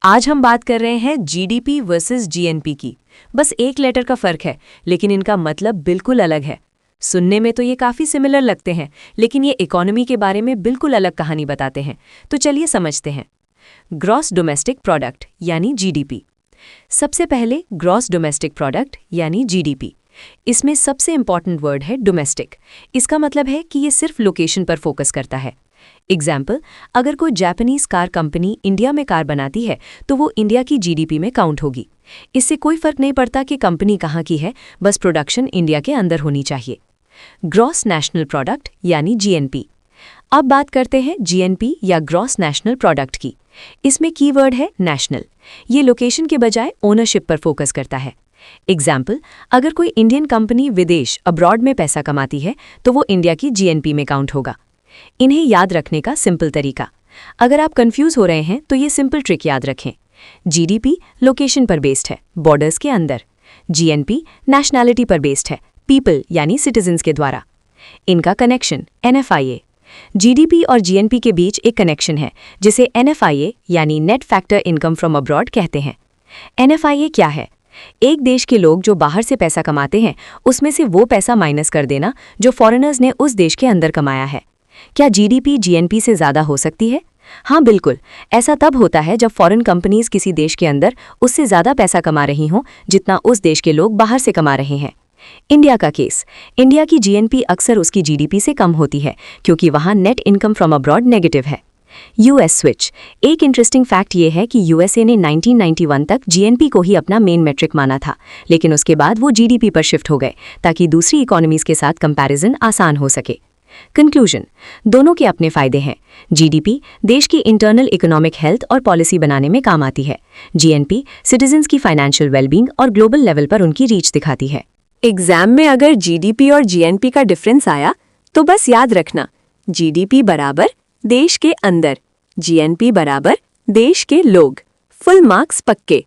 आज हम बात कर रहे हैं जीडीपी वर्सेस जीएनपी की। बस एक लेटर का फर्क है, लेकिन इनका मतलब बिल्कुल अलग है। सुनने में तो ये काफ़ी सिमिलर लगते हैं, लेकिन ये इकोनॉमी के बारे में बिल्कुल अलग कहानी बताते हैं। तो चलिए समझते हैं। ग्रॉस डोमेस्टिक प्रोडक्ट यानी जीडीपी। सबसे पहले ग्रॉस डोमेस्टिक प्रोडक्ट यानी जीडीपी। इसमें सबसे इंपॉर्टेंट वर्ड है डोमेस्टिक। इसका मतलब है कि ये सिर्फ लोकेशन पर फोकस करता है। एग्जाम्पल, अगर कोई जापानीज कार कंपनी इंडिया में कार बनाती है तो वो इंडिया की जीडीपी में काउंट होगी। इससे कोई फर्क नहीं पड़ता कि कंपनी कहाँ की है, बस प्रोडक्शन इंडिया के अंदर होनी चाहिए। ग्रॉस नेशनल प्रोडक्ट यानी जीएनपी। अब बात करते हैं जीएनपी या ग्रॉस नेशनल प्रोडक्ट की। इसमें कीवर्ड है नेशनल। ये लोकेशन के बजाय ओनरशिप पर फोकस करता है। एग्जाम्पल, अगर कोई इंडियन कंपनी विदेश अब्रॉड में पैसा कमाती है तो वो इंडिया की जीएनपी में काउंट होगा। इन्हें याद रखने का सिंपल तरीका। अगर आप कंफ्यूज हो रहे हैं तो ये सिंपल ट्रिक याद रखें। जीडीपी लोकेशन पर बेस्ड है, बॉर्डर्स के अंदर। जीएनपी नेशनैलिटी पर बेस्ड है, पीपल यानी सिटीजन्स के द्वारा। इनका कनेक्शन एनएफआईए। जीडीपी और जीएनपी के बीच एक कनेक्शन है जिसे एनएफआईए यानी net factor income from abroad कहते हैं। एनएफआईए क्या है? एक देश के लोग जो बाहर से पैसा कमाते हैं उसमें से वो पैसा माइनस कर देना जो फॉरेनर्स ने उस देश के अंदर कमाया है। क्या जीडीपी जीएनपी से ज़्यादा हो सकती है? हाँ बिल्कुल। ऐसा तब होता है जब फॉरेन कंपनीज किसी देश के अंदर उससे ज़्यादा पैसा कमा रही हों जितना उस देश के लोग बाहर से कमा रहे हैं। इंडिया का केस। इंडिया की जीएनपी अक्सर उसकी जीडीपी से कम होती है क्योंकि वहाँ net income from abroad negative है। US switch. एक इंटरेस्टिंग फैक्ट ये है कि यूएसए ने 1991 तक जीएनपी को ही अपना मेन मेट्रिक माना था, लेकिन उसके बाद वो जीडीपी पर शिफ्ट हो गए ताकि दूसरी इकोनॉमीज के साथ कंपैरिजन आसान हो सके। कंक्लूजन, दोनों के अपने फायदे हैं। जीडीपी देश की इंटरनल इकोनॉमिक हेल्थ और पॉलिसी बनाने में काम आती है। जीएनपी सिटीजन्स की फाइनेंशियल वेलबींग और ग्लोबल लेवल पर उनकी रीच दिखाती है। एग्जाम में अगर जीडीपी और जीएनपी का डिफरेंस आया तो बस याद रखना, जीडीपी बराबर देश के अंदर, जीएनपी बराबर देश के लोग। फुल मार्क्स पक्के।